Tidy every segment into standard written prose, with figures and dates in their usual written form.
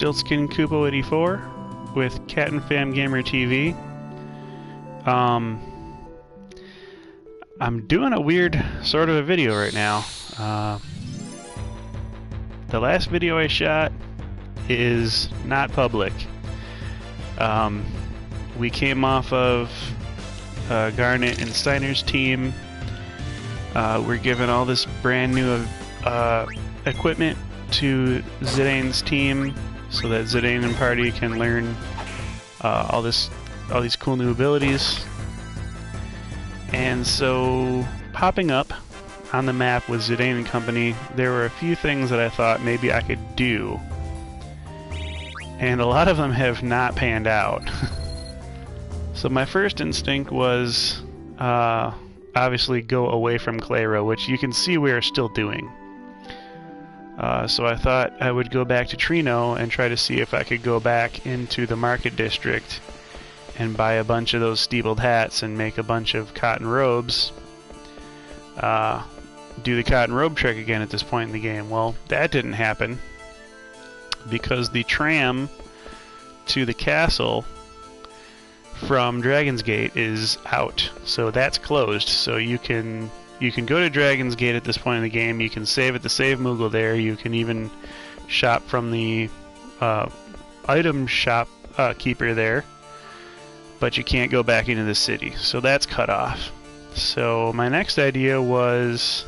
StiltzkinKupo84 with Cat and Fam Gamer TV. I'm doing a weird sort of a video right now. The last video I shot is not public. We came off of Garnet and Steiner's team. We're giving all this brand new equipment to Zidane's team so that Zidane and party can learn all these cool new abilities. And so, popping up on the map with Zidane and company, there were a few things that I thought maybe I could do, and a lot of them have not panned out. So my first instinct was obviously go away from Claro, which you can see we are still doing. So I thought I would go back to Trino and try to see if I could go back into the market district and buy a bunch of those steepled hats and make a bunch of cotton robes. Do the cotton robe trick again at this point in the game. Well, that didn't happen because the tram to the castle from Dragon's Gate is out, so that's closed. So you can go to Dragon's Gate at this point in the game. You can save at the Save Moogle there. You can even shop from the item shop keeper there, but you can't go back into the city. So that's cut off. So my next idea was,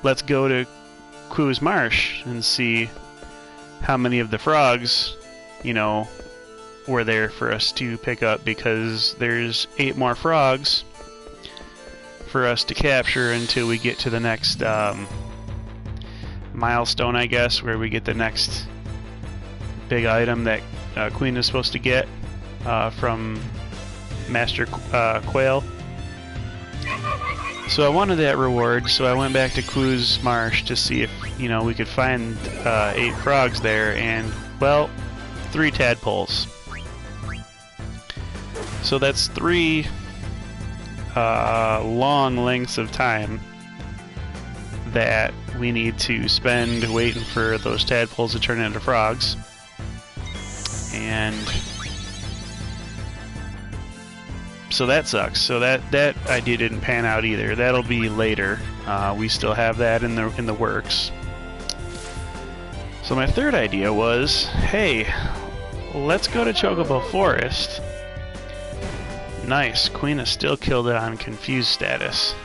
let's go to Quo's Marsh and see how many of the frogs, were there for us to pick up, because there's 8 more frogs for us to capture until we get to the next milestone, I guess, where we get the next big item that Queen is supposed to get from Master Quail. So I wanted that reward, so I went back to Quo's Marsh to see if, we could find 8 frogs there, and, well, 3 tadpoles. So that's 3 long lengths of time that we need to spend waiting for those tadpoles to turn into frogs. And so that sucks. So that idea didn't pan out either. That'll be later. We still have that in the works. So my third idea was, hey, let's go to Chocobo Forest. Nice, Queen is still killed on confused status.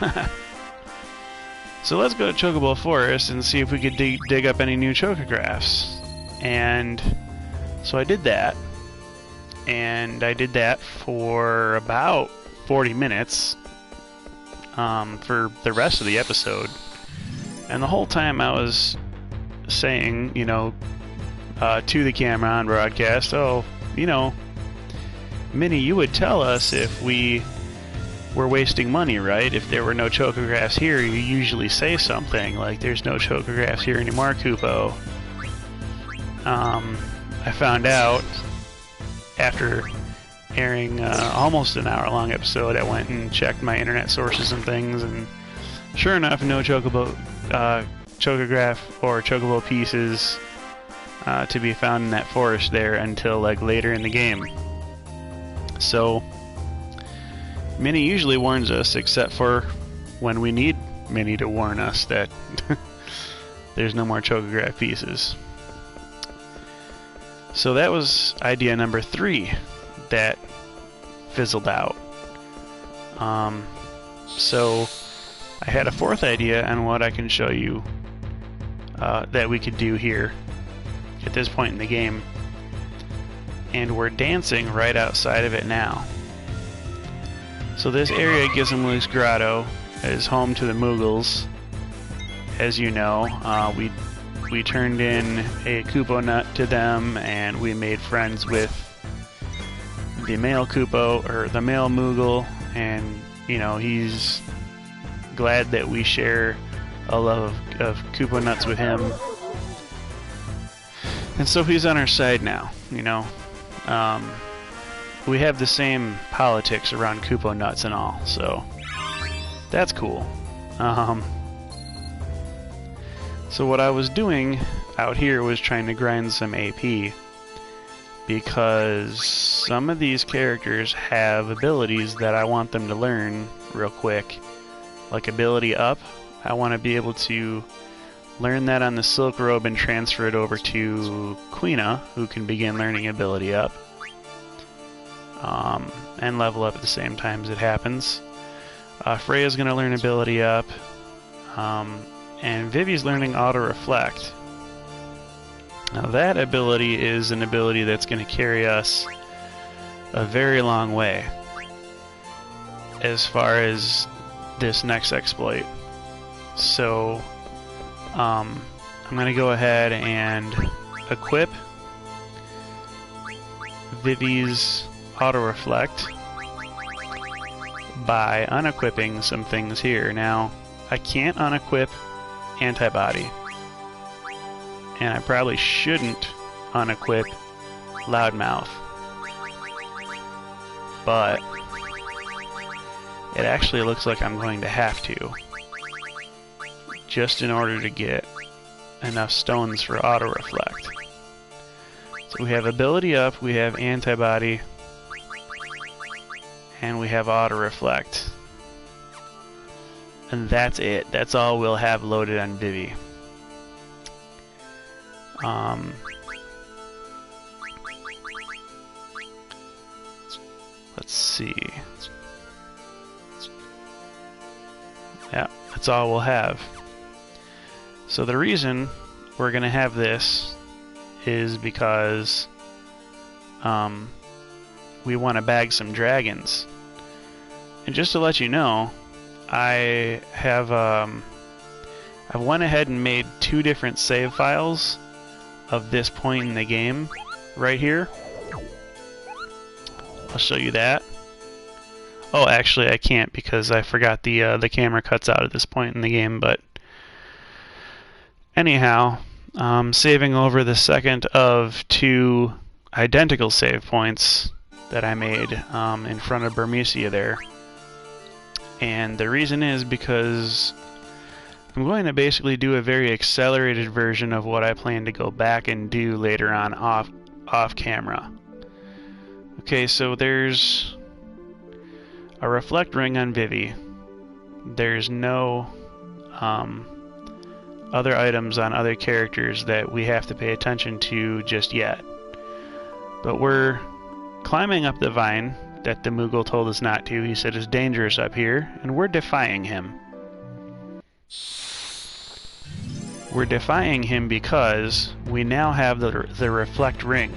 So let's go to Chocobo Forest and see if we could dig up any new chocographs. And so I did that. And I did that for about 40 minutes for the rest of the episode. And the whole time I was saying, to the camera on broadcast, oh, Minnie, you would tell us if we were wasting money, right? If there were no chocographs here, you usually say something like, there's no chocographs here anymore, Kupo. I found out after airing almost an hour-long episode, I went and checked my internet sources and things, and sure enough, no chocograph or chocobo pieces to be found in that forest there until later in the game. So Minnie usually warns us, except for when we need Minnie to warn us that there's no more chocograph pieces. So that was idea number 3 that fizzled out. So I had a 4th idea on what I can show you that we could do here at this point in the game. And we're dancing right outside of it now. So this area, Gizamlu's Grotto, is home to the Moogles. As you know, we turned in a Kupo nut to them, and we made friends with the male Kupo, or the male Moogle, and he's glad that we share a love of Kupo nuts with him. And so he's on our side now, we have the same politics around Kupo nuts and all, so that's cool. So what I was doing, out here was trying to grind some AP, because some of these characters have abilities that I want them to learn real quick. Like ability up, I want to be able to learn that on the Silk Robe and transfer it over to Quina, who can begin learning ability up. And level up at the same time as it happens. Freya's going to learn ability up. And Vivi's learning auto reflect. Now that ability is an ability that's going to carry us a very long way as far as this next exploit. So I'm going to go ahead and equip Vivi's auto reflect by unequipping some things here. Now I can't unequip antibody, and I probably shouldn't unequip loudmouth, but it actually looks like I'm going to have to, just in order to get enough stones for auto reflect. So we have ability up, we have antibody, and we have auto reflect. And that's it. That's all we'll have loaded on Vivi. Let's see. Yeah, that's all we'll have. So the reason we're going to have this is because we want to bag some dragons. And just to let you know, I have I went ahead and made 2 different save files of this point in the game right here. I'll show you that. Oh, actually I can't because I forgot the camera cuts out at this point in the game, but anyhow, saving over the second of 2 identical save points that I made in front of Burmecia there. And the reason is because I'm going to basically do a very accelerated version of what I plan to go back and do later on off camera. Okay, so there's a reflect ring on Vivi. There's no other items on other characters that we have to pay attention to just yet. But we're climbing up the vine that the Moogle told us not to. He said it's dangerous up here, and we're defying him. We're defying him because we now have the reflect ring.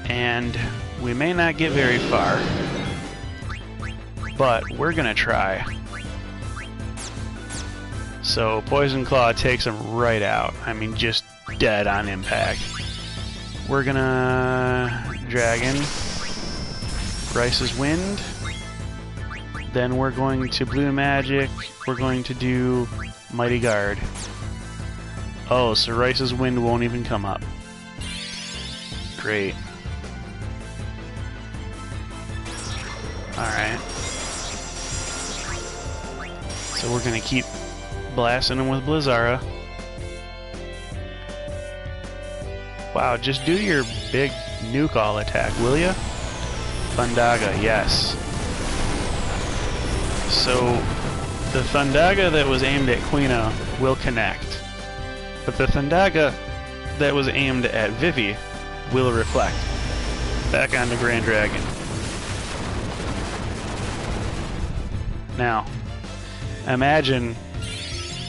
And we may not get very far, but we're gonna try. So Poison Claw takes him right out. I mean, just dead on impact. We're gonna Dragon, Rice's Wind, then we're going to Blue Magic, we're going to do Mighty Guard. Oh, so Rice's Wind won't even come up. Great. Alright. So we're gonna keep blasting him with Blizzara. Wow, just do your big nuke all attack, will ya? Thundaga, yes. So the Thundaga that was aimed at Quina will connect, but the Thundaga that was aimed at Vivi will reflect back onto Grand Dragon. Now, imagine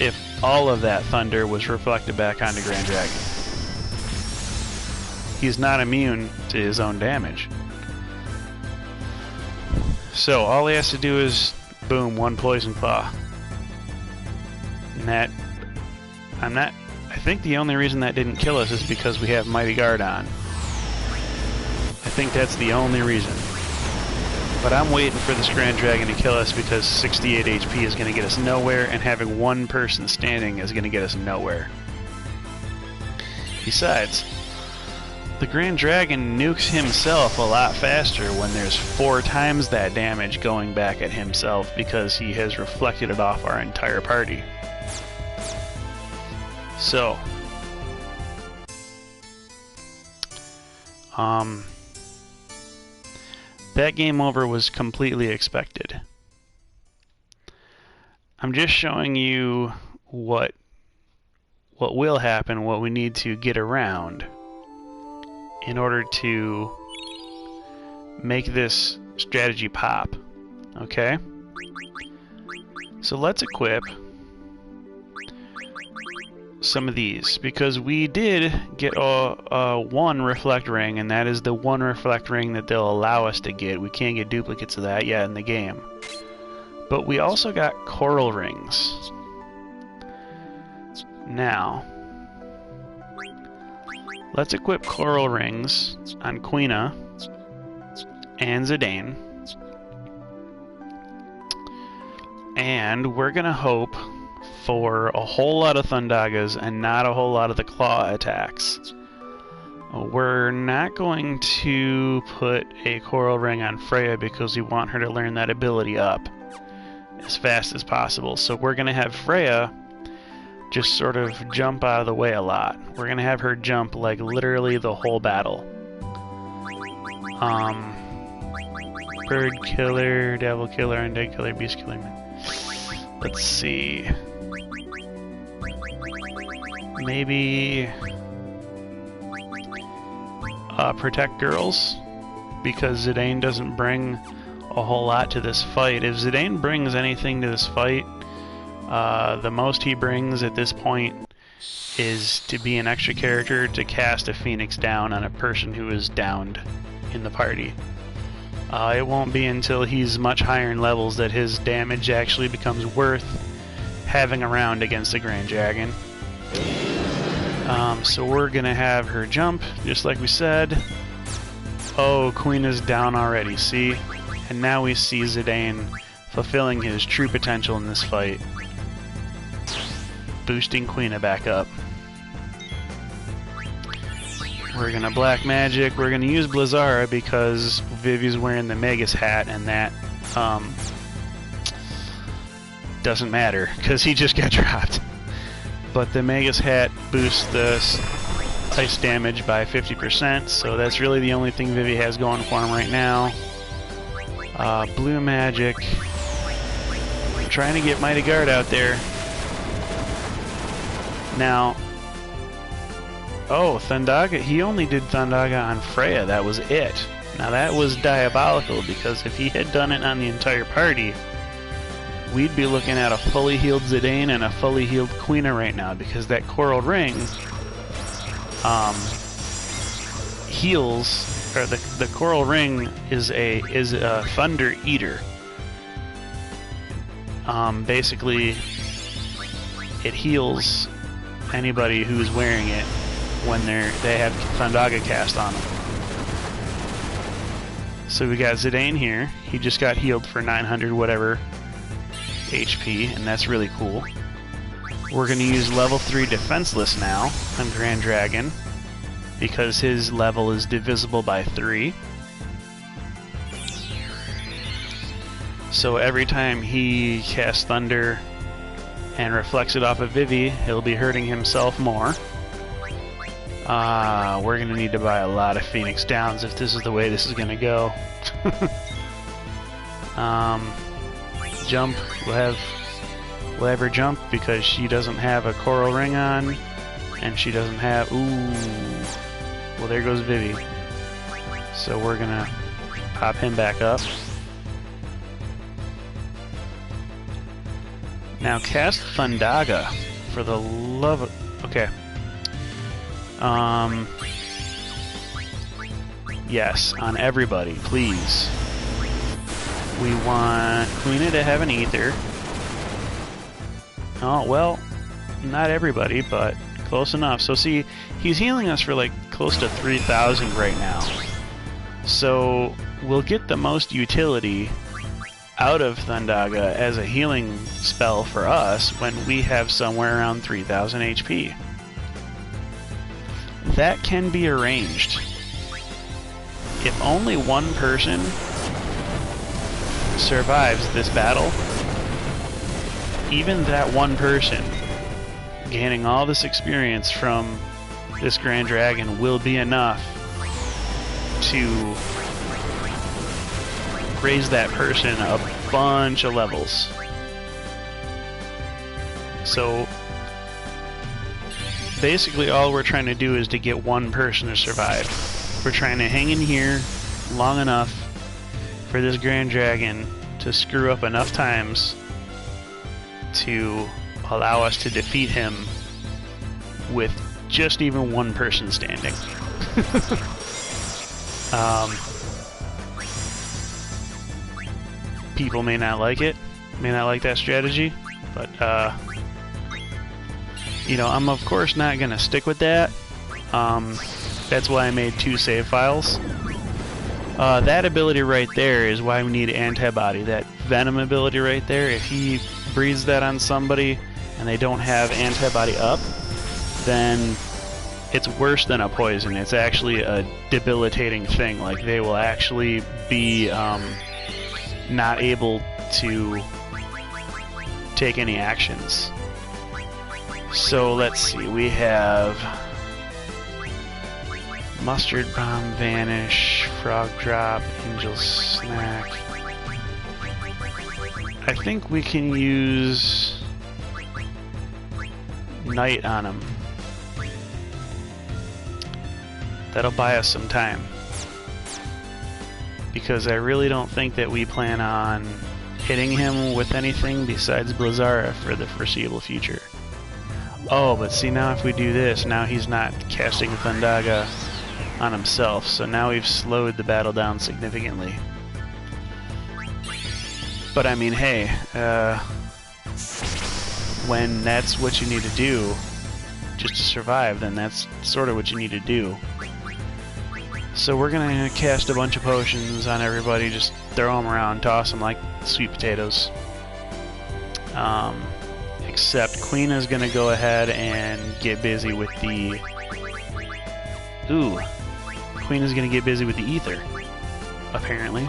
if all of that thunder was reflected back onto Grand Dragon. He's not immune to his own damage. So all he has to do is boom, 1 Poison Claw. And that, I think the only reason that didn't kill us is because we have Mighty Guard on. I think that's the only reason. But I'm waiting for this Grand Dragon to kill us because 68 HP is going to get us nowhere, and having 1 person standing is going to get us nowhere. Besides, the Grand Dragon nukes himself a lot faster when there's 4 times that damage going back at himself because he has reflected it off our entire party. So, that game over was completely expected. I'm just showing you what will happen, what we need to get around in order to make this strategy pop. Okay? So let's equip some of these, because we did get one reflect ring, and that is the one reflect ring that they'll allow us to get. We can't get duplicates of that yet in the game. But we also got coral rings. Now, let's equip coral rings on Quina and Zidane. And we're gonna hope for a whole lot of Thundagas and not a whole lot of the claw attacks. We're not going to put a coral ring on Freya because we want her to learn that ability up as fast as possible. So we're going to have Freya just sort of jump out of the way a lot. We're going to have her jump like literally the whole battle. Bird killer, devil killer, undead killer, beast killer. Let's see. Maybe protect girls, because Zidane doesn't bring a whole lot to this fight. If Zidane brings anything to this fight, the most he brings at this point is to be an extra character to cast a Phoenix down on a person who is downed in the party. It won't be until he's much higher in levels that his damage actually becomes worth having around against the Grand Dragon. So we're gonna have her jump, just like we said. Oh, Queen is down already, see? And now we see Zidane fulfilling his true potential in this fight. Boosting Quina back up. We're gonna Black Magic, we're gonna use Blizzara because Vivi's wearing the Magus hat, and that, doesn't matter, because he just got dropped. But the Magus hat boosts the ice damage by 50%, so that's really the only thing Vivi has going for him right now. Blue Magic. I'm trying to get Mighty Guard out there. Now, oh, Thundaga, he only did Thundaga on Freya, that was it. Now that was diabolical, because if he had done it on the entire party, we'd be looking at a fully healed Zidane and a fully healed Quina right now, because that coral ring heals, or the coral ring is a thunder eater. Basically, it heals anybody who's wearing it when they have Thundaga cast on them. So we got Zidane here. He just got healed for 900 whatever HP, and that's really cool. We're going to use level 3 defenseless now on Grand Dragon, because his level is divisible by 3. So every time he casts Thunder and reflects it off of Vivi, he'll be hurting himself more. We're going to need to buy a lot of Phoenix Downs if this is the way this is going to go. Jump, we'll have her jump because she doesn't have a coral ring on, and she doesn't have, ooh, well there goes Vivi. So we're gonna pop him back up. Now cast Thundaga, for the love of, okay. Yes, on everybody, please. We want Quina to have an ether. Oh, well, not everybody, but close enough. So see, he's healing us for like close to 3,000 right now. So we'll get the most utility out of Thundaga as a healing spell for us when we have somewhere around 3,000 HP. that can be arranged. If only one person survives this battle, even that one person gaining all this experience from this Grand Dragon will be enough to raise that person a bunch of levels. So basically all we're trying to do is to get one person to survive. We're trying to hang in here long enough for this Grand Dragon to screw up enough times to allow us to defeat him with just even one person standing. People may not like it, may not like that strategy, but you know, I'm of course not gonna stick with that. That's why I made 2 save files. That ability right there is why we need antibody. That venom ability right there, if he breathes that on somebody and they don't have antibody up, then it's worse than a poison. It's actually a debilitating thing. Like, they will actually be not able to take any actions. So let's see, we have Mustard Bomb, Vanish, Frog Drop, Angel Snack. I think we can use Night on him. That'll buy us some time, because I really don't think that we plan on hitting him with anything besides Blizzara for the foreseeable future. Oh, but see, now if we do this, now he's not casting Thundaga on himself, so now we've slowed the battle down significantly. But I mean, hey, when that's what you need to do just to survive, then that's sort of what you need to do. So we're gonna cast a bunch of potions on everybody, just throw them around, toss them like sweet potatoes. Except Queen is gonna go ahead and get busy with the... Ooh, Queen is gonna get busy with the ether, apparently.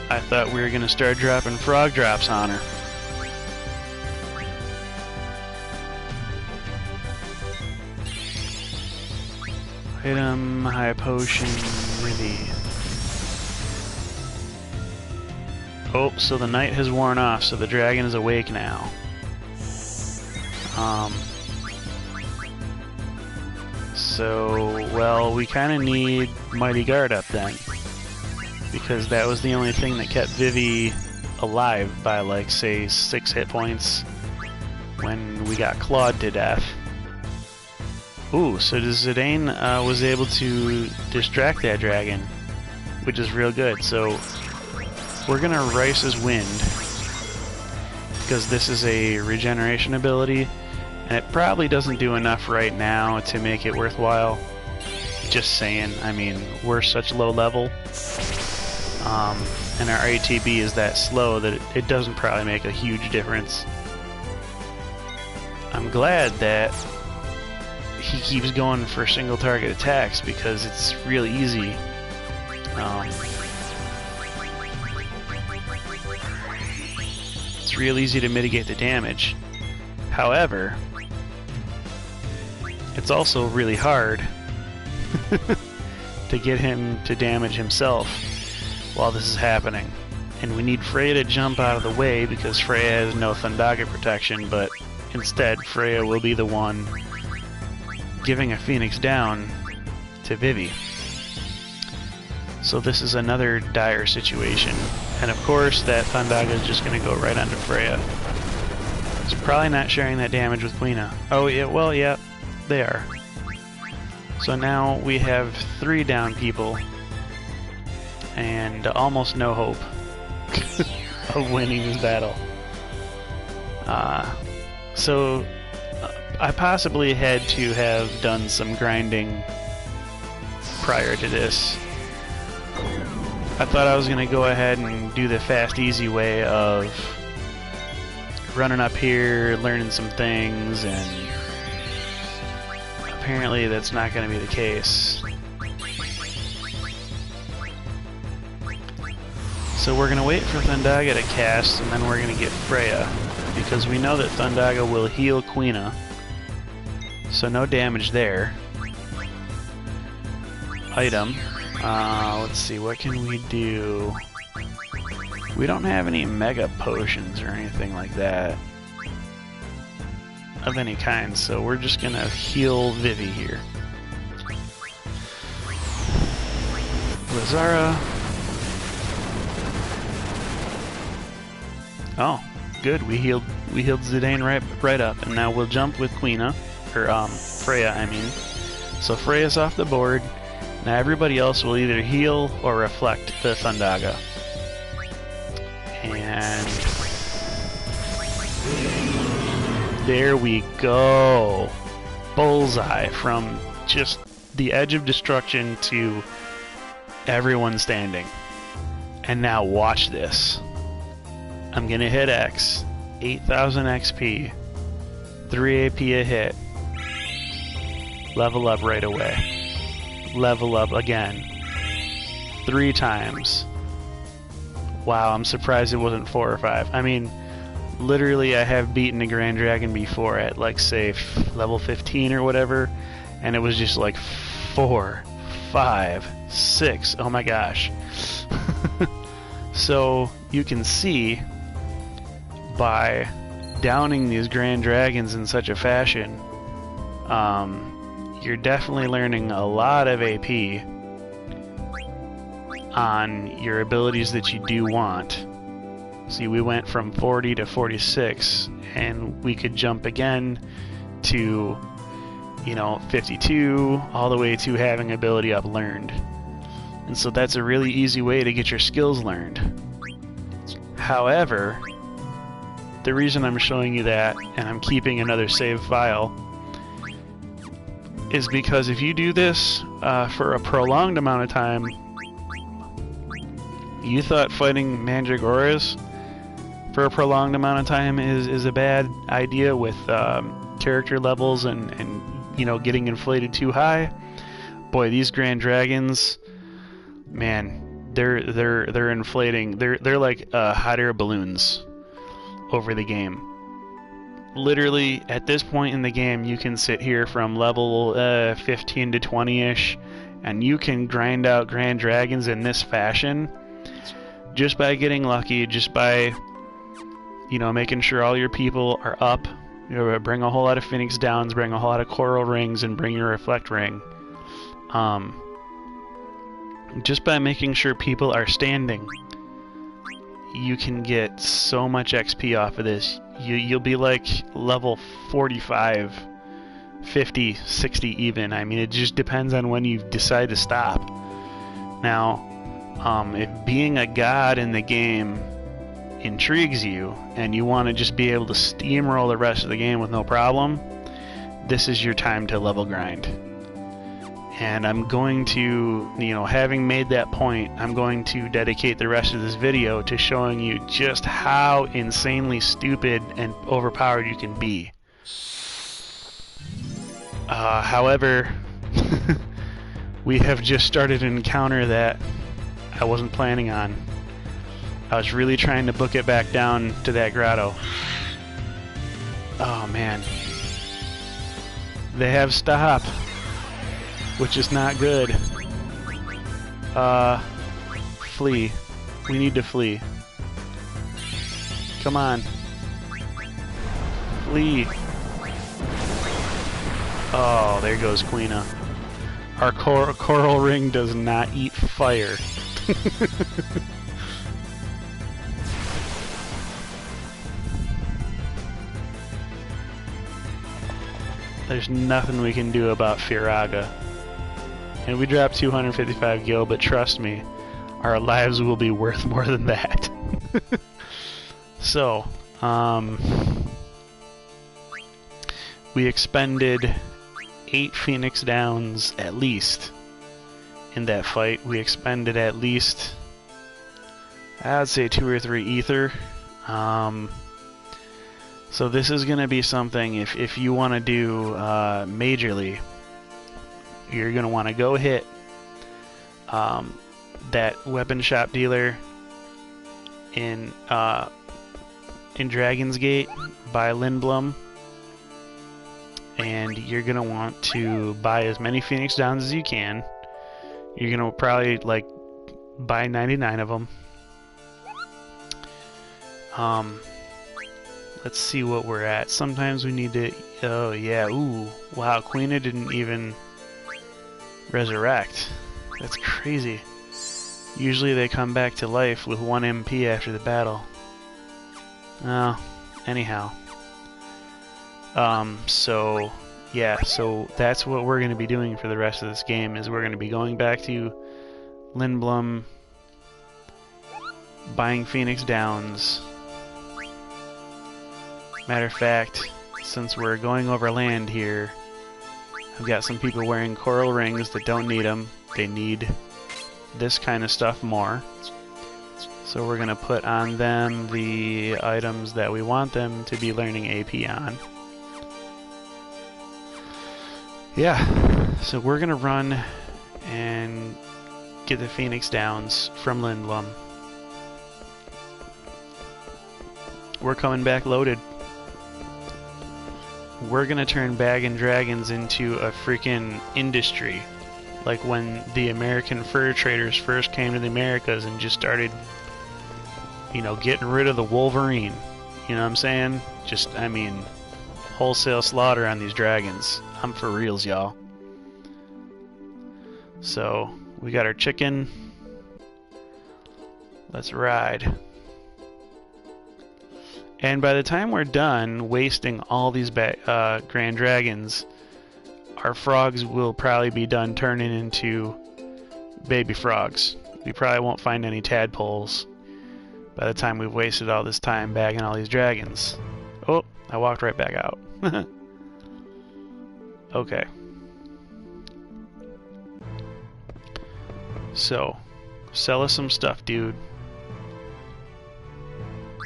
I thought we were gonna start dropping frog drops on her. Item, high potion, really. Oh, so the night has worn off, so the dragon is awake now. So, well, we kind of need Mighty Guard up then, because that was the only thing that kept Vivi alive by, like, say, 6 hit points when we got clawed to death. Ooh, so Zidane was able to distract that dragon, which is real good. So we're gonna Rice's Wind, because this is a regeneration ability, and it probably doesn't do enough right now to make it worthwhile. Just saying, I mean, we're such low level, and our ATB is that slow that it doesn't probably make a huge difference. I'm glad that he keeps going for single target attacks, because it's really easy. It's real easy to mitigate the damage. However, it's also really hard to get him to damage himself while this is happening. And we need Freya to jump out of the way, because Freya has no Thundaga protection, but instead Freya will be the one giving a Phoenix down to Vivi. So this is another dire situation. And of course that Thundaga is just going to go right onto Freya. It's probably not sharing that damage with Quina. Oh yeah, well yeah, they are. So now we have 3 down people and almost no hope of winning this battle. So I possibly had to have done some grinding prior to this. I thought I was going to go ahead and do the fast, easy way of running up here, learning some things, and apparently that's not going to be the case. So we're going to wait for Thundaga to cast, and then we're going to get Freya, because we know that Thundaga will heal Quina, so no damage there. Item. Let's see, what can we do? We don't have any Mega Potions or anything like that of any kind, so we're just going to heal Vivi here. Lazara. Oh, good. We healed Zidane right up, and now we'll jump with Quina, or Freya, I mean. So Freya's off the board. Now everybody else will either heal or reflect the Thundaga. And there we go. Bullseye from just the edge of destruction to everyone standing. And now watch this. I'm gonna hit X, 8,000 XP, 3 AP a hit, level up right away, level up again, 3 times. Wow, I'm surprised it wasn't 4 or 5. I mean, literally I have beaten a Grand Dragon before at, like, say, level 15 or whatever, and it was just like 4, 5, 6, oh my gosh. So, you can see, by downing these Grand Dragons in such a fashion, you're definitely learning a lot of AP on your abilities that you do want. See, we went from 40 to 46, and we could jump again to, 52, all the way to having ability up learned. And so that's a really easy way to get your skills learned. However, the reason I'm showing you that, and I'm keeping another save file, is because if you do this for a prolonged amount of time, you thought fighting Mandragoras for a prolonged amount of time is a bad idea with character levels and getting inflated too high. Boy, these Grand Dragons, man, they're inflating. They're like hot air balloons over the game. Literally, at this point in the game, you can sit here from level 15 to 20-ish, and you can grind out Grand Dragons in this fashion just by getting lucky, just by, making sure all your people are up. Bring a whole lot of Phoenix Downs, bring a whole lot of Coral Rings, and bring your Reflect Ring. Just by making sure people are standing, you can get so much XP off of this. You'll be like level 45, 50, 60 even. I mean, it just depends on when you decide to stop. Now, if being a god in the game intrigues you, and you want to just be able to steamroll the rest of the game with no problem, this is your time to level grind. And I'm going to, having made that point, I'm going to dedicate the rest of this video to showing you just how insanely stupid and overpowered you can be. However, we have just started an encounter that I wasn't planning on. I was really trying to book it back down to that grotto. Oh man. They have stop, which is not good. Flee. We need to flee. Come on. Flee. Oh, there goes Quina. Our coral ring does not eat fire. There's nothing we can do about Firaga. And we dropped 255 gil, but trust me, our lives will be worth more than that. So, we expended 8 Phoenix Downs at least in that fight. We expended at least, I'd say 2 or 3 ether. So this is going to be something, if you want to do majorly, you're going to want to go hit that weapon shop dealer in Dragon's Gate by Lindblom, and you're going to want to buy as many Phoenix Downs as you can. You're going to probably like buy 99 of them. Let's see what we're at. Sometimes we need to... Oh, yeah. Ooh. Wow, Queena didn't even resurrect. That's crazy. Usually they come back to life with 1 MP after the battle. Oh, anyhow. So... Yeah, so that's what we're going to be doing for the rest of this game, is we're going to be going back to Lindblom, buying Phoenix Downs. Matter of fact, since we're going over land here, I've got some people wearing coral rings that don't need them. They need this kind of stuff more. So we're going to put on them the items that we want them to be learning AP on. Yeah, so we're going to run and get the Phoenix Downs from Lindblom. We're coming back loaded. We're gonna turn Baggin' Dragons into a freaking industry. Like when the American fur traders first came to the Americas and just started, you know, getting rid of the Wolverine. You know what I'm saying? Just, I mean, wholesale slaughter on these dragons. I'm for reals, y'all. So, we got our chicken. Let's ride. And by the time we're done wasting all these Grand Dragons, our frogs will probably be done turning into baby frogs. We probably won't find any tadpoles by the time we've wasted all this time bagging all these dragons. Oh, I walked right back out. Okay. So, sell us some stuff, dude.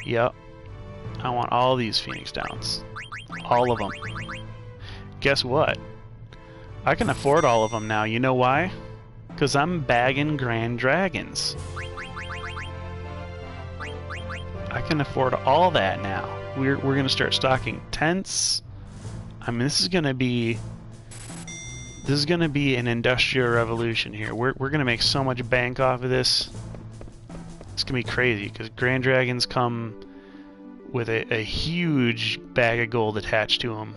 Yep. I want all these Phoenix Downs. All of them. Guess what? I can afford all of them now. You know why? Because I'm bagging Grand Dragons. I can afford all that now. We're going to start stocking tents. I mean, this is going to be an industrial revolution here. We're going to make so much bank off of this. It's going to be crazy because Grand Dragons come with a huge bag of gold attached to them.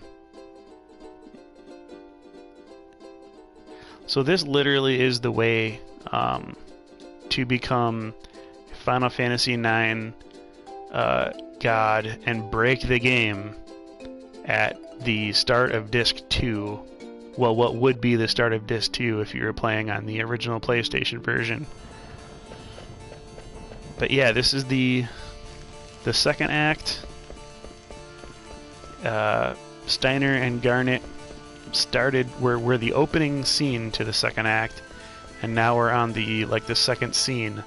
So this literally is the way to become Final Fantasy IX God and break the game at the start of Disc 2. Well, what would be the start of Disc 2 if you were playing on the original PlayStation version. But yeah, this is the second act. Steiner and Garnet started, we're the opening scene to the second act, and now we're on the second scene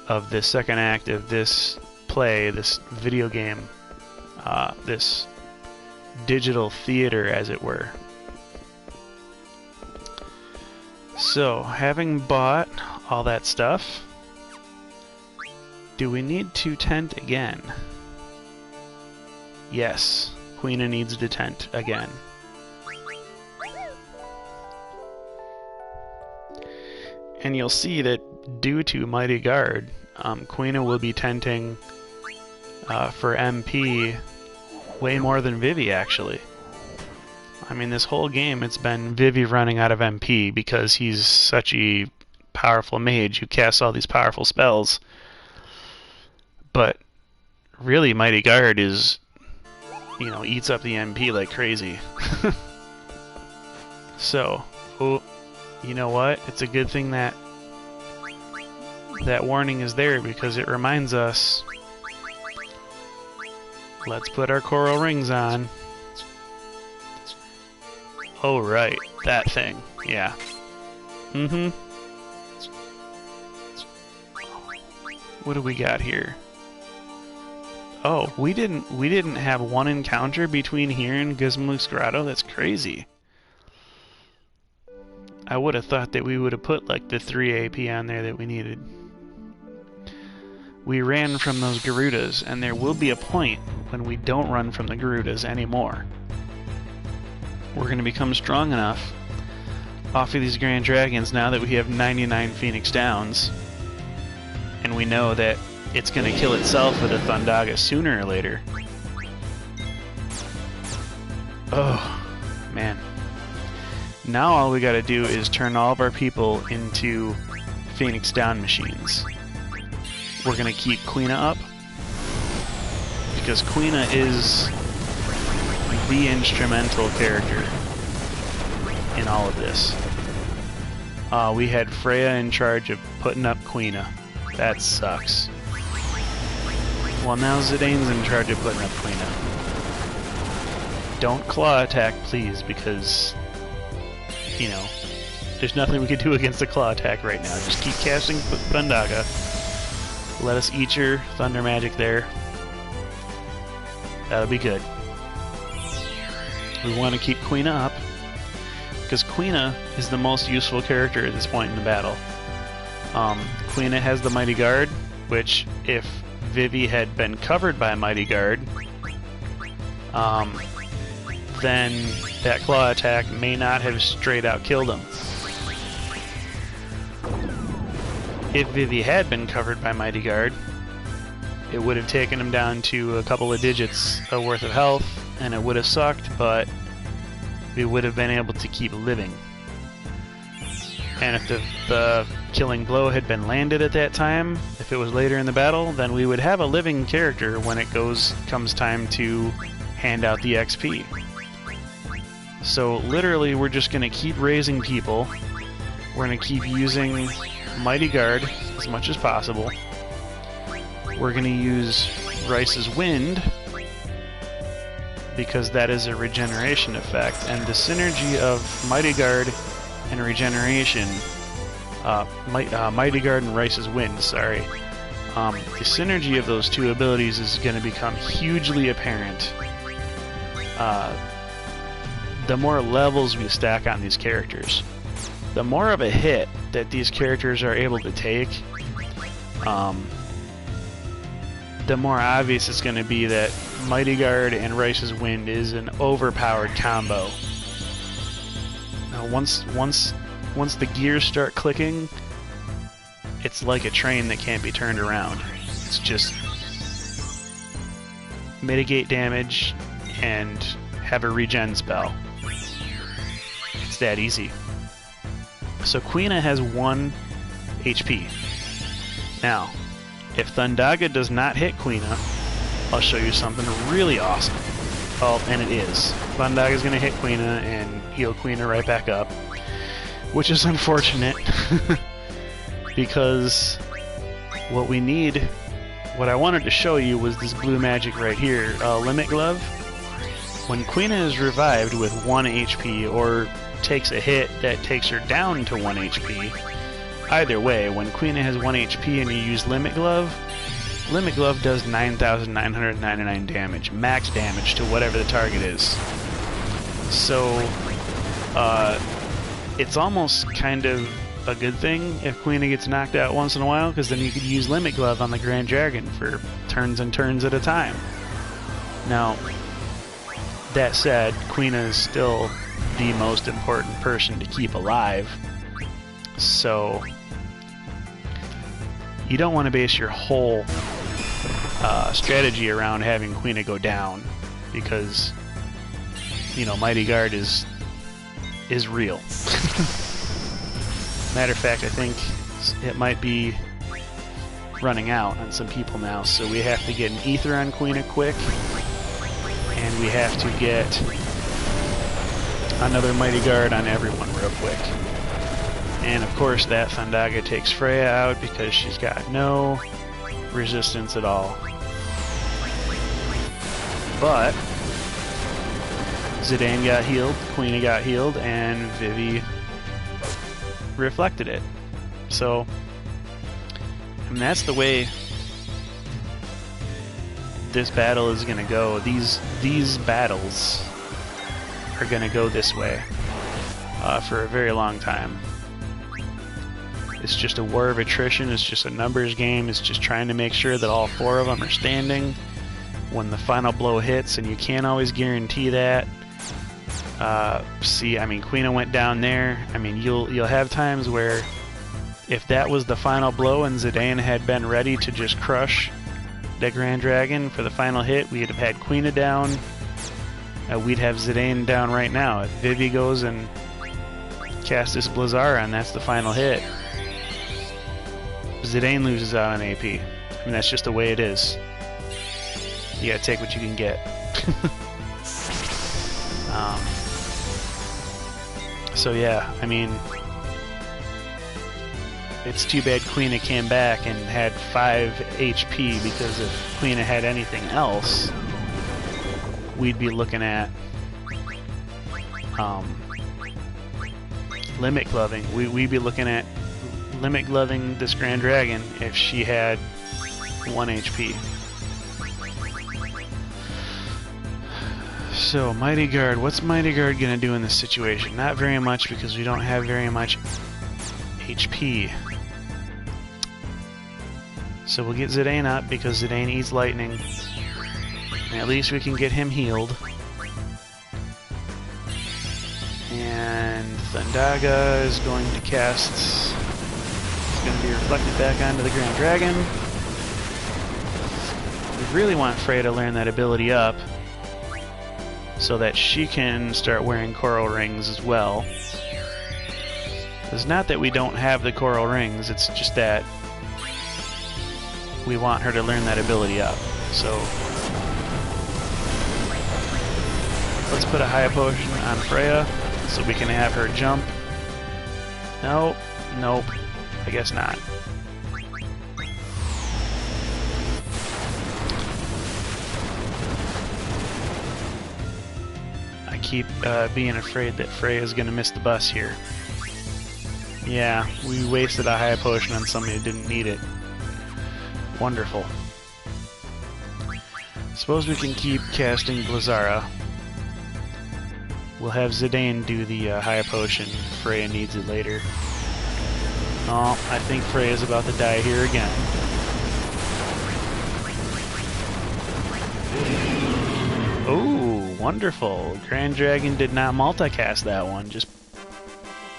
of the second act of this play, this video game, this digital theater, as it were. So, having bought all that stuff, do we need to tent again? Yes, Queena needs to tent again. And you'll see that due to Mighty Guard, Queena will be tenting for MP way more than Vivi, actually. I mean, this whole game it's been Vivi running out of MP because he's such a powerful mage who casts all these powerful spells. But really, Mighty Guard is, you know, eats up the MP like crazy. So, oh, you know what? It's a good thing that that warning is there because it reminds us. Let's put our coral rings on. Oh, right. That thing. Yeah. Mm-hmm. What do we got here? Oh, we didn't have one encounter between here and Gizmaluke's Grotto? That's crazy. I would have thought that we would have put like the 3 AP on there that we needed. We ran from those Garudas, and there will be a point when we don't run from the Garudas anymore. We're going to become strong enough off of these Grand Dragons now that we have 99 Phoenix Downs, and we know that it's going to kill itself with a Thundaga sooner or later. Oh, man. Now all we got to do is turn all of our people into Phoenix Down machines. We're going to keep Quina up, because Quina is the instrumental character in all of this. We had Freya in charge of putting up Quina. That sucks. Well, now Zidane's in charge of putting up Quina. Don't claw attack, please, because, you know, there's nothing we can do against the claw attack right now. Just keep casting Thundaga. Let us eat your thunder magic there. That'll be good. We want to keep Quina up, because Quina is the most useful character at this point in the battle. Quina has the Mighty Guard, which, if Vivi had been covered by Mighty Guard, then that claw attack may not have straight out killed him. If Vivi had been covered by Mighty Guard, it would have taken him down to a couple of digits worth of health, and it would have sucked, but we would have been able to keep living. And if the killing blow had been landed at that time, if it was later in the battle, then we would have a living character when it comes time to hand out the XP. So literally, we're just going to keep raising people. We're going to keep using Mighty Guard as much as possible. We're going to use Rice's Wind, because that is a regeneration effect, and the synergy of Mighty Guard and regeneration, Mighty Guard and Rice's Wind, sorry. The synergy of those two abilities is going to become hugely apparent the more levels we stack on these characters. The more of a hit that these characters are able to take, the more obvious it's going to be that Mighty Guard and Rice's Wind is an overpowered combo. Now, once the gears start clicking, it's like a train that can't be turned around. It's just mitigate damage and have a regen spell. It's that easy. So Quina has 1 HP. Now, if Thundaga does not hit Quina, I'll show you something really awesome. Oh, and it is. Thundaga's going to hit Quina and heal Quina right back up, which is unfortunate, because what I wanted to show you was this blue magic right here, Limit Glove. When Quina is revived with 1 HP, or takes a hit that takes her down to 1 HP, either way, when Quina has 1 HP and you use Limit Glove does 9,999 damage, max damage to whatever the target is. So, it's almost kind of a good thing if Quina gets knocked out once in a while, because then you could use Limit Glove on the Grand Dragon for turns and turns at a time. Now, that said, Quina is still the most important person to keep alive, so you don't want to base your whole strategy around having Quina go down, because, you know, Mighty Guard is real. Matter of fact, I think it might be running out on some people now, so we have to get an Ether on Quina quick, and we have to get another Mighty Guard on everyone real quick. And of course that Thundaga takes Freya out because she's got no resistance at all. But Zidane got healed, Quina got healed, and Vivi reflected it. So, and that's the way this battle is gonna go. These battles are gonna go this way for a very long time. It's just a war of attrition. It's just a numbers game. It's just trying to make sure that all 4 of them are standing when the final blow hits, and you can't always guarantee that. See, I mean, Quina went down there. I mean, you'll have times where if that was the final blow and Zidane had been ready to just crush the Grand Dragon for the final hit, we'd have had Quina down. We'd have Zidane down right now. If Vivi goes and casts this Blizzara and that's the final hit, Zidane loses out on AP. I mean, that's just the way it is. You gotta take what you can get. So yeah, I mean, it's too bad Quina came back and had 5 HP, because if Quina had anything else, we'd be looking at limit gloving. We'd be looking at limit gloving this Grand Dragon if she had 1 HP. So, Mighty Guard. What's Mighty Guard gonna do in this situation? Not very much, because we don't have very much HP. So we'll get Zidane up, because Zidane eats lightning. And at least we can get him healed. And Thundaga is going to cast... It's going to be reflected back onto the Grand Dragon. We really want Freya to learn that ability up, so that she can start wearing coral rings as well. It's not that we don't have the coral rings, it's just that we want her to learn that ability up. So let's put a high potion on Freya so we can have her jump. Nope, nope, I guess not. I keep being afraid that Freya's gonna miss the bus here. Yeah, we wasted a high potion on somebody who didn't need it. Wonderful. Suppose we can keep casting Blizzara. We'll have Zidane do the high potion. Freya needs it later. Oh, I think Freya's about to die here again. Oh, wonderful. Grand Dragon did not multicast that one. Just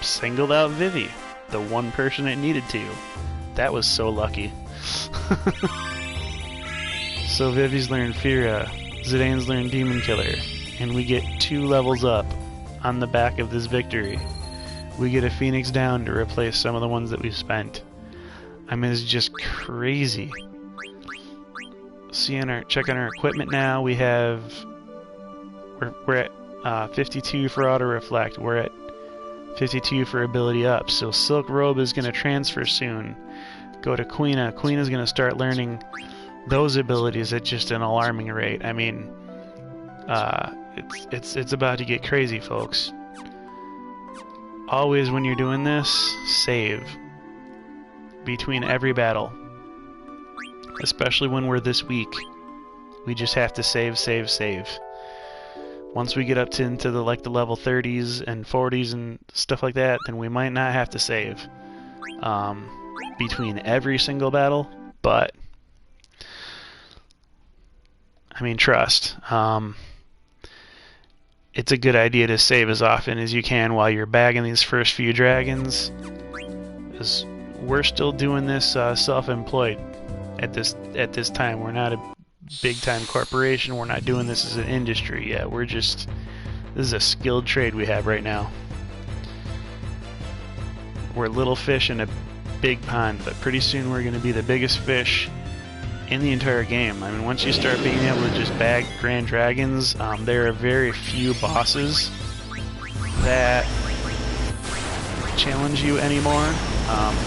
singled out Vivi, the one person it needed to. That was so lucky. So Vivi's learned Fira, Zidane's learned Demon Killer, and we get 2 levels up on the back of this victory. We get a Phoenix down to replace some of the ones that we've spent. I mean, it's just crazy. See, check on our equipment now. We have... We're at 52 for Auto Reflect. We're at 52 for Ability Up. So Silk Robe is going to transfer soon. Go to Quina. Quina's going to start learning those abilities at just an alarming rate. I mean, it's about to get crazy, folks. Always when you're doing this, save between every battle. Especially when we're this weak. We just have to save, save, save. Once we get up to into the level 30s and 40s and stuff like that, then we might not have to save between every single battle, but I mean, trust. It's a good idea to save as often as you can while you're bagging these first few dragons, because we're still doing this self-employed at this time. We're not a big-time corporation. We're not doing this as an industry yet. We're just... This is a skilled trade we have right now. We're little fish in a big pond, but pretty soon we're going to be the biggest fish in the entire game. I mean, once you start being able to just bag Grand Dragons, there are very few bosses that challenge you anymore.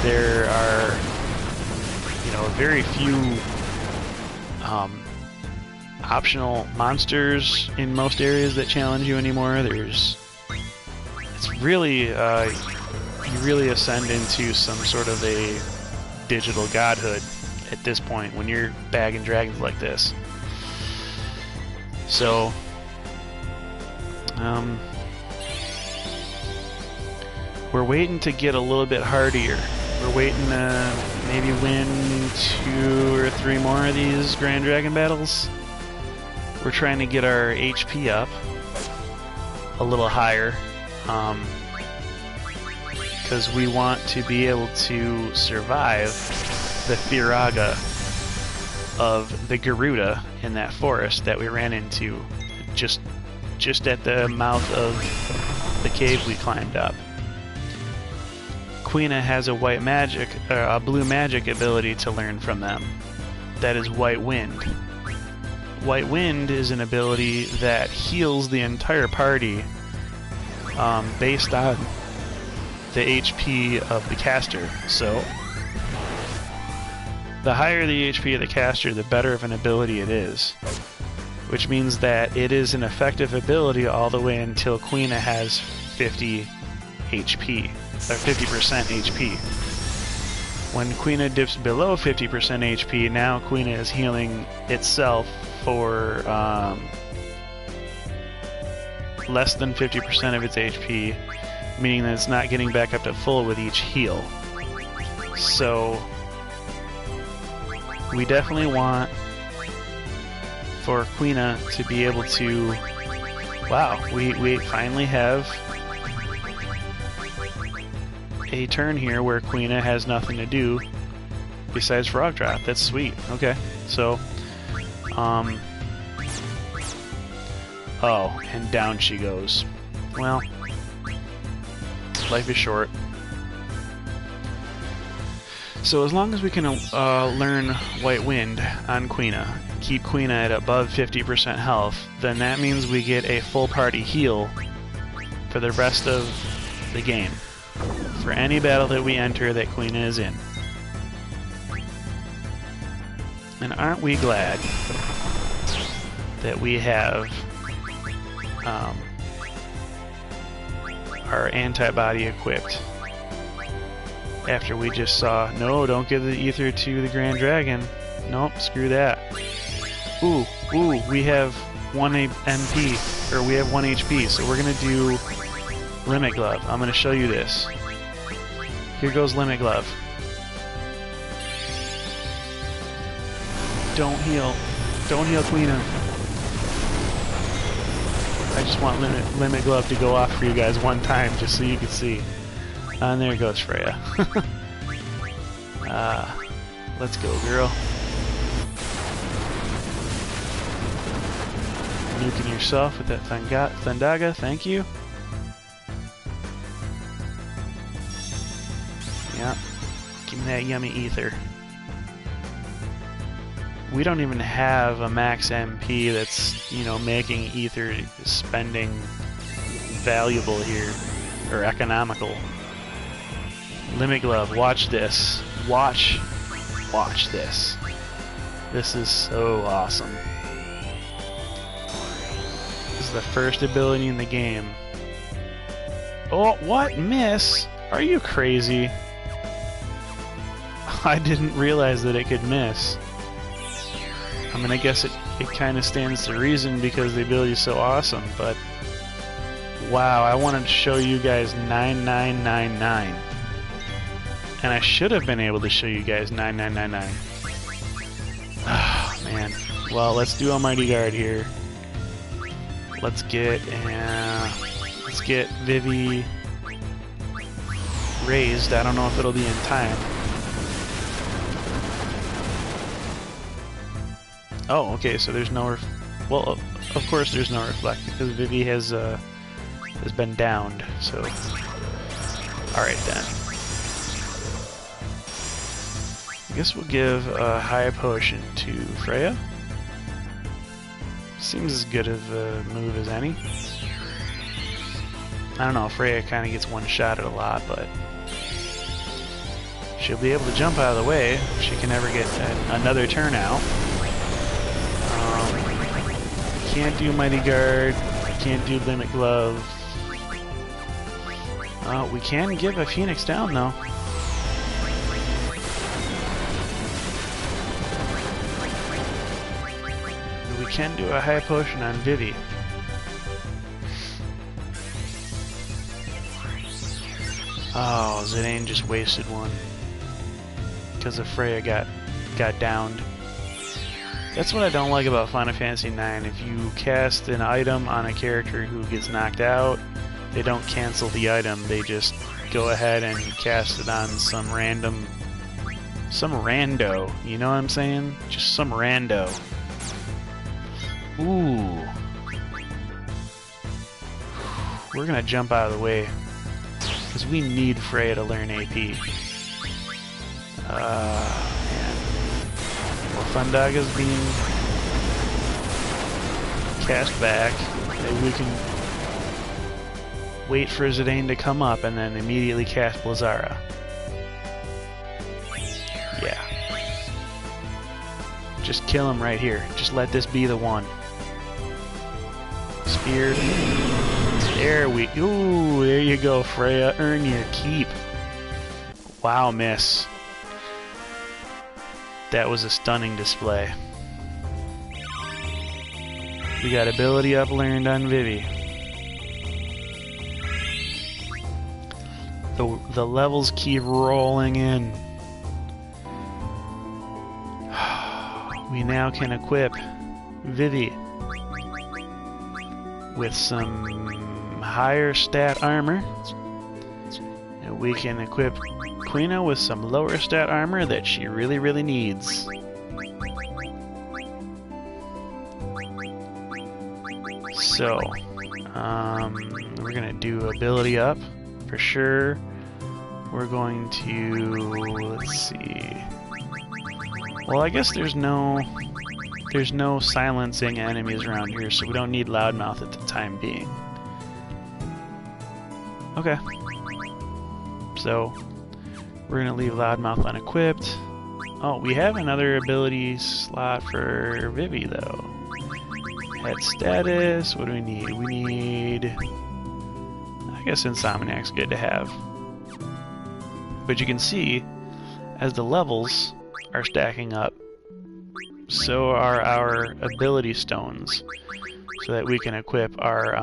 There are, very few optional monsters in most areas that challenge you anymore. It's really, you really ascend into some sort of a digital godhood at this point when you're bagging dragons like this. So, we're waiting to get a little bit hardier. We're waiting to maybe win 2 or 3 more of these Grand Dragon battles. We're trying to get our HP up a little higher, because we want to be able to survive the Firaga of the Garuda in that forest that we ran into just at the mouth of the cave we climbed up. Quina has a blue magic ability to learn from them. That is White Wind. White Wind is an ability that heals the entire party based on the HP of the caster. So, the higher the HP of the caster, the better of an ability it is. Which means that it is an effective ability all the way until Quina has 50 HP, or 50% HP. When Quina dips below 50% HP, now Quina is healing itself for less than 50% of its HP, meaning that it's not getting back up to full with each heal. So, we definitely want for Quina to be able to... Wow, we finally have a turn here where Quina has nothing to do besides Frog Drop. That's sweet. Okay, so... Oh, and down she goes. Well, life is short. So as long as we can learn White Wind on Quina, keep Quina at above 50% health, then that means we get a full party heal for the rest of the game. For any battle that we enter that Quina is in. And aren't we glad that we have our antibody equipped after we just saw, no, don't give the ether to the Grand Dragon. Nope, screw that. Ooh, we have 1 MP, or we have 1 HP, so we're gonna do Limit Glove. I'm gonna show you this. Here goes Limit Glove. Don't heal Quina. I just want Limit Glove to go off for you guys one time, just so you can see. And there goes Freya. Let's go, girl. Nuking yourself with that Thundaga, thank you. Yeah, give me that yummy ether. We don't even have a max MP that's, you know, making ether spending valuable here, or economical. Limit Glove, watch this. Watch this. This is so awesome. This is the first ability in the game. Oh, what? Miss? Are you crazy? I didn't realize that it could miss. I mean, I guess it kind of stands to reason because the ability is so awesome, but wow, I wanted to show you guys 9999. And I should have been able to show you guys 9999. Oh, man. Well, let's do Almighty Guard here. Let's get Vivi raised. I don't know if it'll be in time. Oh, okay, so there's no... Well, of course there's no reflect, because Vivi has been downed, so... Alright then. I guess we'll give a high potion to Freya. Seems as good of a move as any. I don't know, Freya kind of gets one-shotted a lot, but... she'll be able to jump out of the way if she can ever get another turn out. Can't do Mighty Guard, can't do Limit Glove. We can give a Phoenix down though. We can do a high potion on Vivi. Oh, Zidane just wasted one because of Freya got downed. That's what I don't like about Final Fantasy IX. If you cast an item on a character who gets knocked out, they don't cancel the item. They just go ahead and cast it on some rando. You know what I'm saying? Just some rando. Ooh. We're gonna jump out of the way because we need Freya to learn AP. Man. Fundag is being cast back. Maybe we can wait for Zidane to come up and then immediately cast Blizzara. Yeah. Just kill him right here. Just let this be the one. Spear. There we go. Ooh, there you go, Freya. Earn your keep. Wow, miss. That was a stunning display. We got ability up learned on Vivi. The levels keep rolling in. We now can equip Vivi with some higher stat armor. And we can equip Quina with some lower stat armor that she really, really needs. So, we're gonna do ability up for sure. We're going to, let's see. Well, I guess there's no silencing enemies around here, so we don't need loudmouth at the time being. Okay. So, we're going to leave loudmouth unequipped. Oh, we have another ability slot for Vivi, though. Head status, what do we need? We need... I guess Insomniac's good to have. But you can see, as the levels are stacking up, so are our ability stones, so that we can equip our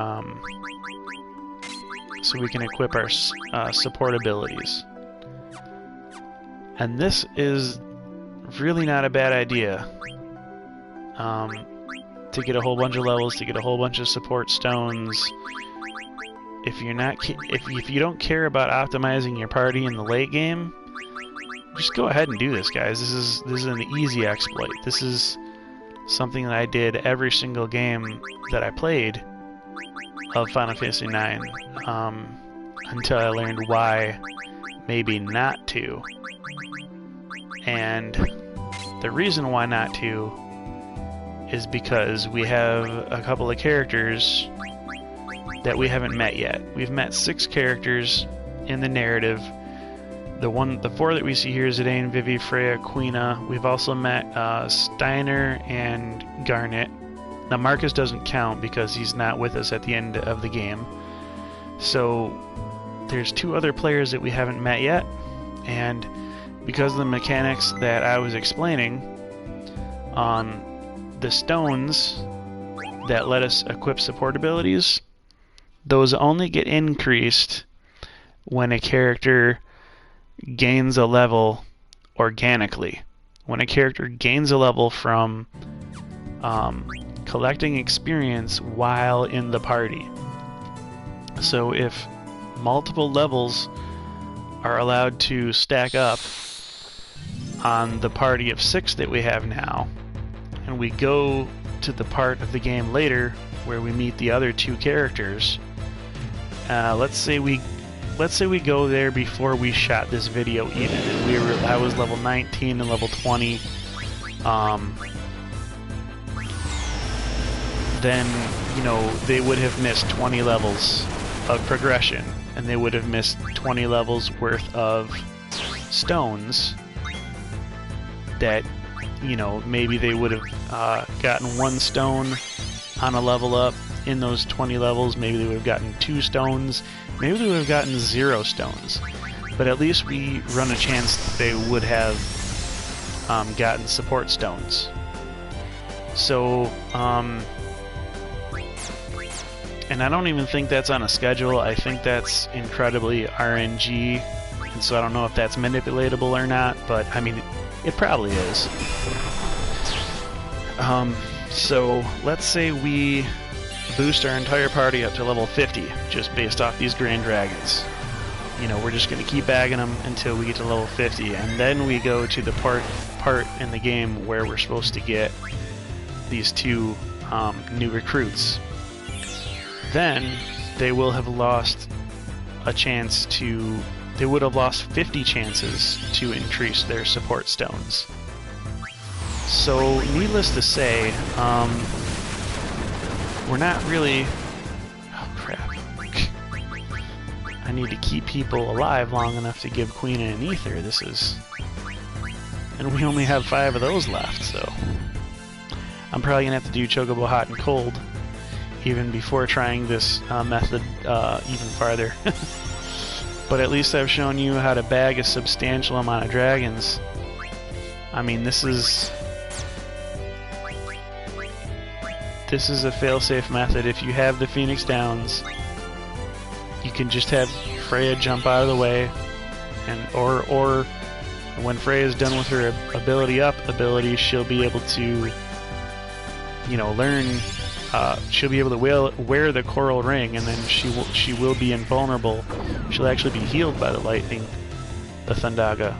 support abilities. And this is really not a bad idea. To get a whole bunch of levels, to get a whole bunch of support stones. If you don't care about optimizing your party in the late game, just go ahead and do this, guys. This is an easy exploit. This is something that I did every single game that I played of Final Fantasy IX, until I learned why maybe not to. And the reason why not to is because we have a couple of characters that we haven't met yet. We've met 6 characters in the narrative. The 4 that we see here is Zidane, Vivi, Freya, Quina. We've also met Steiner and Garnet. Now Marcus doesn't count because he's not with us at the end of the game. So there's 2 other players that we haven't met yet, and because of the mechanics that I was explaining, the stones that let us equip support abilities, those only get increased when a character gains a level organically. When a character gains a level from collecting experience while in the party. So if multiple levels are allowed to stack up on the party of 6 that we have now, and we go to the part of the game later where we meet the other 2 characters, let's say we go there before we shot this video even, and I was level 19 and level 20, then, you know, they would have missed 20 levels of progression, and they would have missed 20 levels worth of stones that, you know, maybe they would have gotten 1 stone on a level up in those 20 levels. Maybe they would have gotten 2 stones. Maybe they would have gotten 0 stones. But at least we run a chance that they would have gotten support stones. So, and I don't even think that's on a schedule. I think that's incredibly RNG, and so I don't know if that's manipulatable or not, but I mean, it probably is. So let's say we boost our entire party up to level 50 just based off these Grand Dragons. You know, we're just going to keep bagging them until we get to level 50, and then we go to the part in the game where we're supposed to get these two new recruits. Then they will have lost a chance to... They would have lost 50 chances to increase their support stones. So, needless to say, we're not really... Oh, crap. I need to keep people alive long enough to give Queen an Ether. This is... And we only have 5 of those left, so... I'm probably going to have to do Chocobo Hot and Cold even before trying this method even farther. But at least I've shown you how to bag a substantial amount of dragons. I mean, this is a fail-safe method. If you have the Phoenix Downs, you can just have Freya jump out of the way, and or when Freya's done with her ability, she'll be able to, you know, learn. She'll be able to wear the coral ring, and then she will be invulnerable. She'll actually be healed by the lightning, the Thundaga.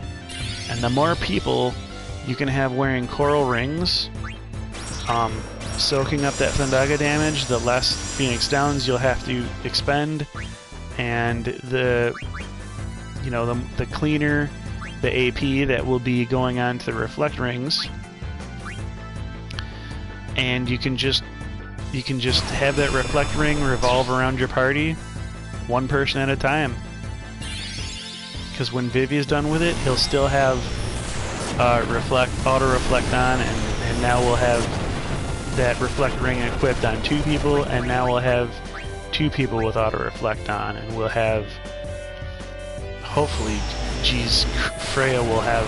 And the more people you can have wearing coral rings, soaking up that Thundaga damage, the less Phoenix Downs you'll have to expend, and the cleaner the AP that will be going on to the reflect rings. And you can just have that reflect ring revolve around your party, one person at a time. Because when Vivi is done with it, he'll still have auto reflect on, and now we'll have that reflect ring equipped on 2 people, and now we'll have 2 people with auto reflect on, and we'll have, hopefully, geez, Freya will have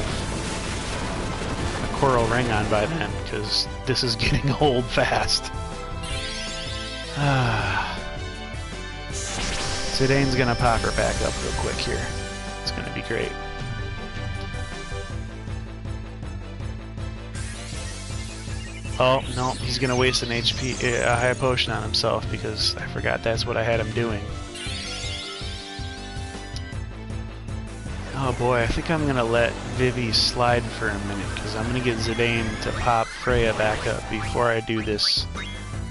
a coral ring on by then, because this is getting old fast. Zidane's gonna pop her back up real quick here. It's gonna be great. Oh, no, he's gonna waste an a high potion on himself because I forgot that's what I had him doing. Oh boy, I think I'm gonna let Vivi slide for a minute because I'm gonna get Zidane to pop Freya back up before I do this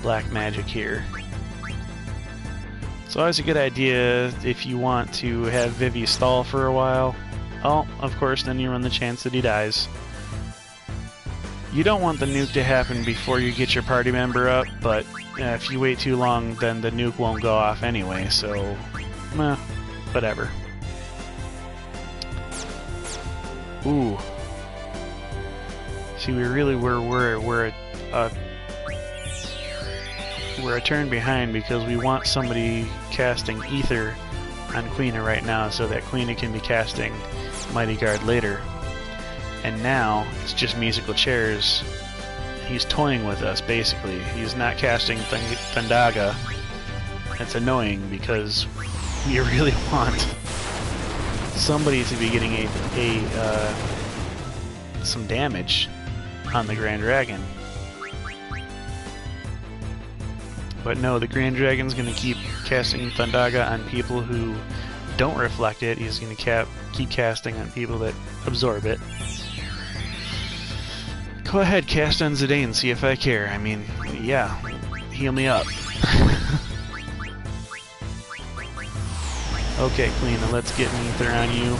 black magic here. It's always a good idea if you want to have Vivi stall for a while. Oh, of course, then you run the chance that he dies. You don't want the nuke to happen before you get your party member up, but if you wait too long, then the nuke won't go off anyway, so... whatever. Ooh. See, we really we're a turn behind because we want somebody casting Ether on Queena right now so that Queena can be casting Mighty Guard later. And now it's just musical chairs. He's toying with us, basically. He's not casting Thundaga. That's annoying because we really want somebody to be getting some damage on the Grand Dragon. But no, the Grand Dragon's going to keep casting Thundaga on people who don't reflect it. He's going to keep casting on people that absorb it. Go ahead, cast on Zidane, see if I care. I mean, yeah, heal me up. Okay, Queena, let's get an Ether on you.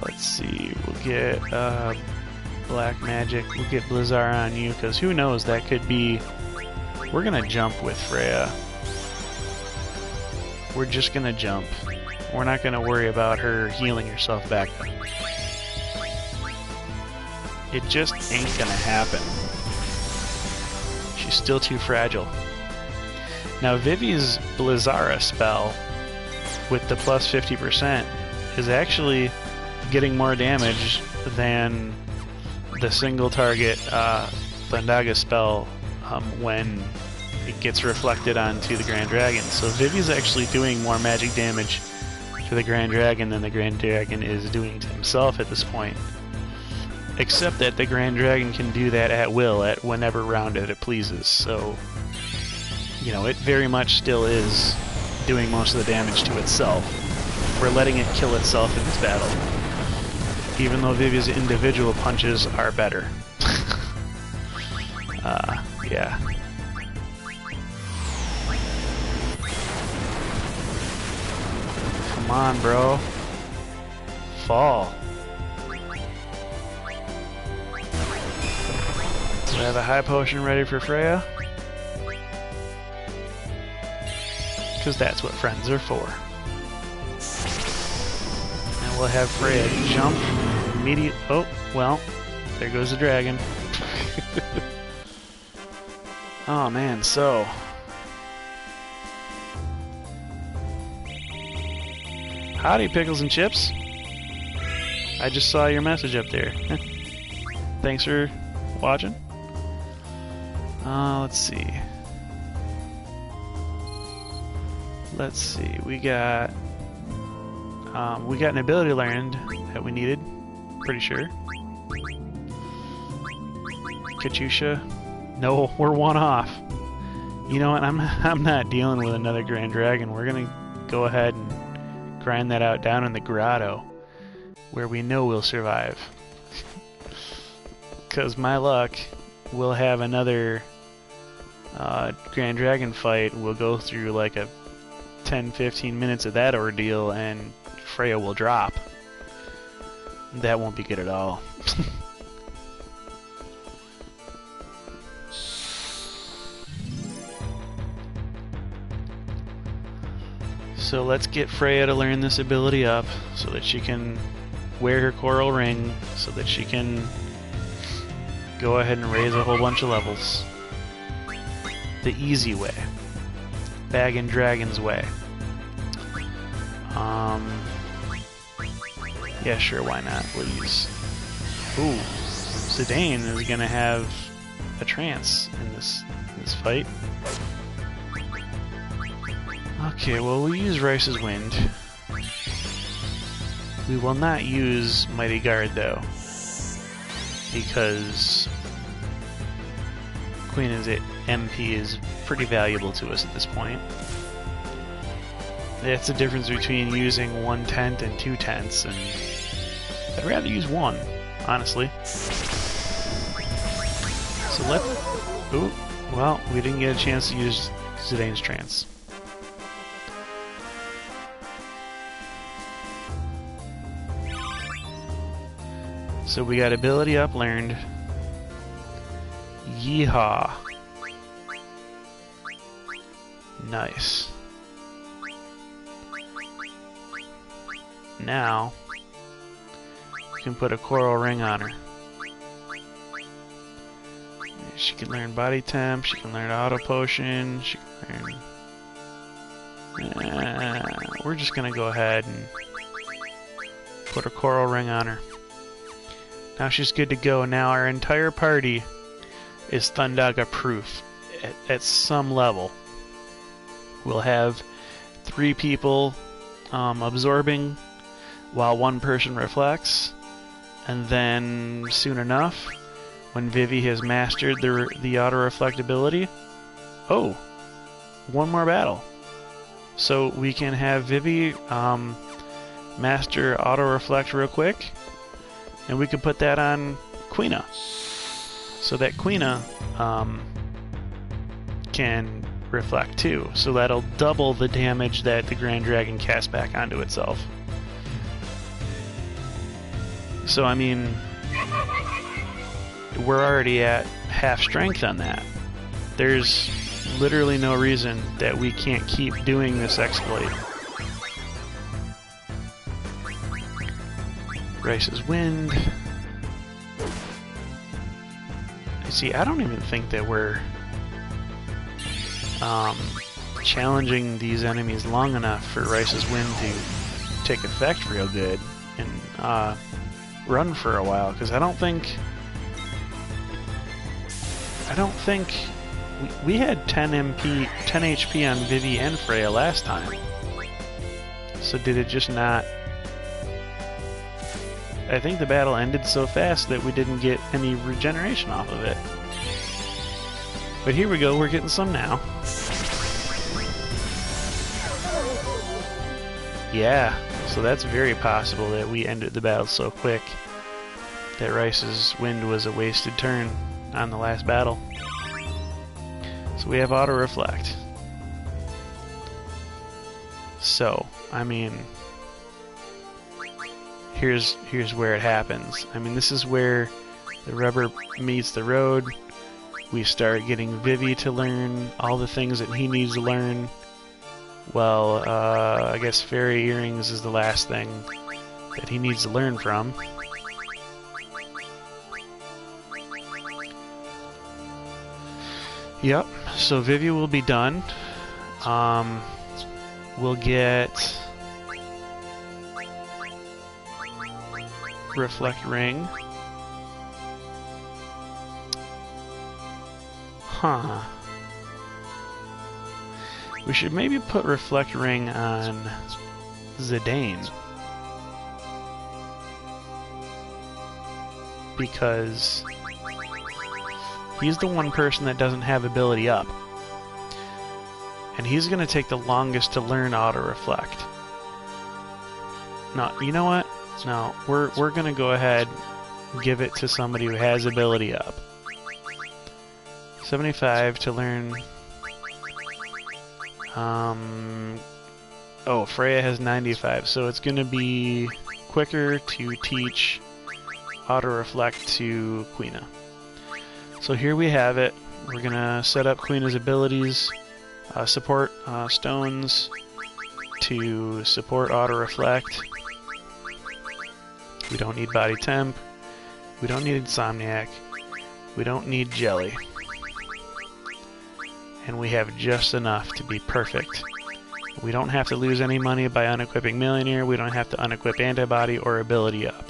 Let's see, we'll get Black Magic, we'll get Blizzard on you, because who knows, that could be... We're gonna jump with Freya. We're just gonna jump. We're not gonna worry about her healing herself back up. It just ain't gonna happen. She's still too fragile. Now Vivi's Blizzara spell with the plus 50% is actually getting more damage than the single target Thundaga spell when it gets reflected onto the Grand Dragon. So Vivi's actually doing more magic damage to the Grand Dragon than the Grand Dragon is doing to himself at this point. Except that the Grand Dragon can do that at will, at whenever round it pleases. So, you know, it very much still is doing most of the damage to itself. We're letting it kill itself in this battle. Even though Vivi's individual punches are better. Yeah. Come on, bro. Fall. Do I have a high potion ready for Freya? Because that's what friends are for. And we'll have Freya jump immediate. Oh, well, there goes the dragon. Oh man, so. Howdy, Pickles and Chips. I just saw your message up there. Thanks for watching. Let's see. We got an ability learned that we needed. Pretty sure. Katyusha. No, we're one off. You know what? I'm not dealing with another Grand Dragon. We're gonna go ahead and grind that out down in the grotto, where we know we'll survive. Because my luck, we'll have another Grand Dragon fight. We'll go through like a 10-15 minutes of that ordeal, and Freya will drop. That won't be good at all. So let's get Freya to learn this ability up so that she can wear her coral ring, so that she can go ahead and raise a whole bunch of levels. The easy way. Bag and Dragon's way. Yeah, sure, why not? Please. Ooh, Zidane is gonna have a trance in this fight. Okay, well, we'll use Rice's Wind. We will not use Mighty Guard, though, because Queen's MP is pretty valuable to us at this point. That's the difference between using 1/10 and 2/10, and I'd rather use 1, honestly. So let's... Ooh, well, we didn't get a chance to use Zidane's trance. So we got ability up learned. Yeehaw. Nice. Now, we can put a coral ring on her. She can learn body temp, she can learn auto potion, she can learn... we're just gonna go ahead and put a coral ring on her. Now she's good to go. Now our entire party is Thundaga proof at some level. We'll have 3 people absorbing while 1 person reflects, and then soon enough, when Vivi has mastered the auto-reflect ability, oh, 1 more battle. So we can have Vivi master auto-reflect real quick, and we could put that on Quina, so that Quina can reflect too. So that'll double the damage that the Grand Dragon casts back onto itself. So I mean, we're already at half strength on that. There's literally no reason that we can't keep doing this exploit. Rice's Wind. See, I don't even think that we're challenging these enemies long enough for Rice's Wind to take effect real good and run for a while, because I don't think I don't think we had 10 HP on Vivi and Freya last time. So did it just not? I think the battle ended so fast that we didn't get any regeneration off of it. But here we go, we're getting some now. Yeah, so that's very possible that we ended the battle so quick that Rice's wind was a wasted turn on the last battle. So we have auto reflect. So, I mean, here's where it happens. I mean, this is where the rubber meets the road. We start getting Vivi to learn all the things that he needs to learn. Well, I guess Fairy Earrings is the last thing that he needs to learn from. Yep, so Vivi will be done. We'll get Reflect Ring. Huh. We should maybe put Reflect Ring on Zidane. Because he's the one person that doesn't have ability up. And he's going to take the longest to learn Auto Reflect. No, you know what? No, we're going to go ahead and give it to somebody who has ability up. 75 to learn... oh, Freya has 95, so it's going to be quicker to teach Auto Reflect to Quina. So here we have it. We're going to set up Quina's abilities, support stones to support Auto Reflect. We don't need Body Temp. We don't need Insomniac. We don't need Jelly. And we have just enough to be perfect. We don't have to lose any money by unequipping Millionaire. We don't have to unequip Antibody or Ability Up.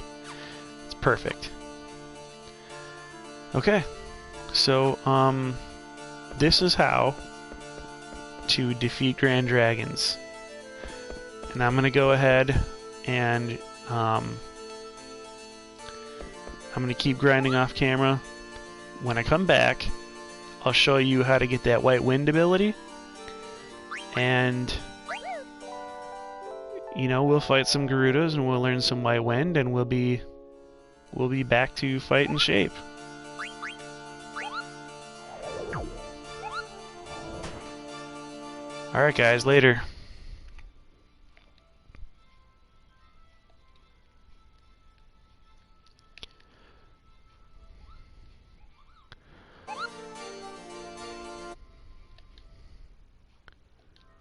It's perfect. Okay. So, this is how to defeat Grand Dragons. And I'm going to go ahead and, I'm going to keep grinding off camera. When I come back, I'll show you how to get that White Wind ability, and you know, we'll fight some Gerudos and we'll learn some White Wind, and we'll be back to fight in shape. Alright guys, later.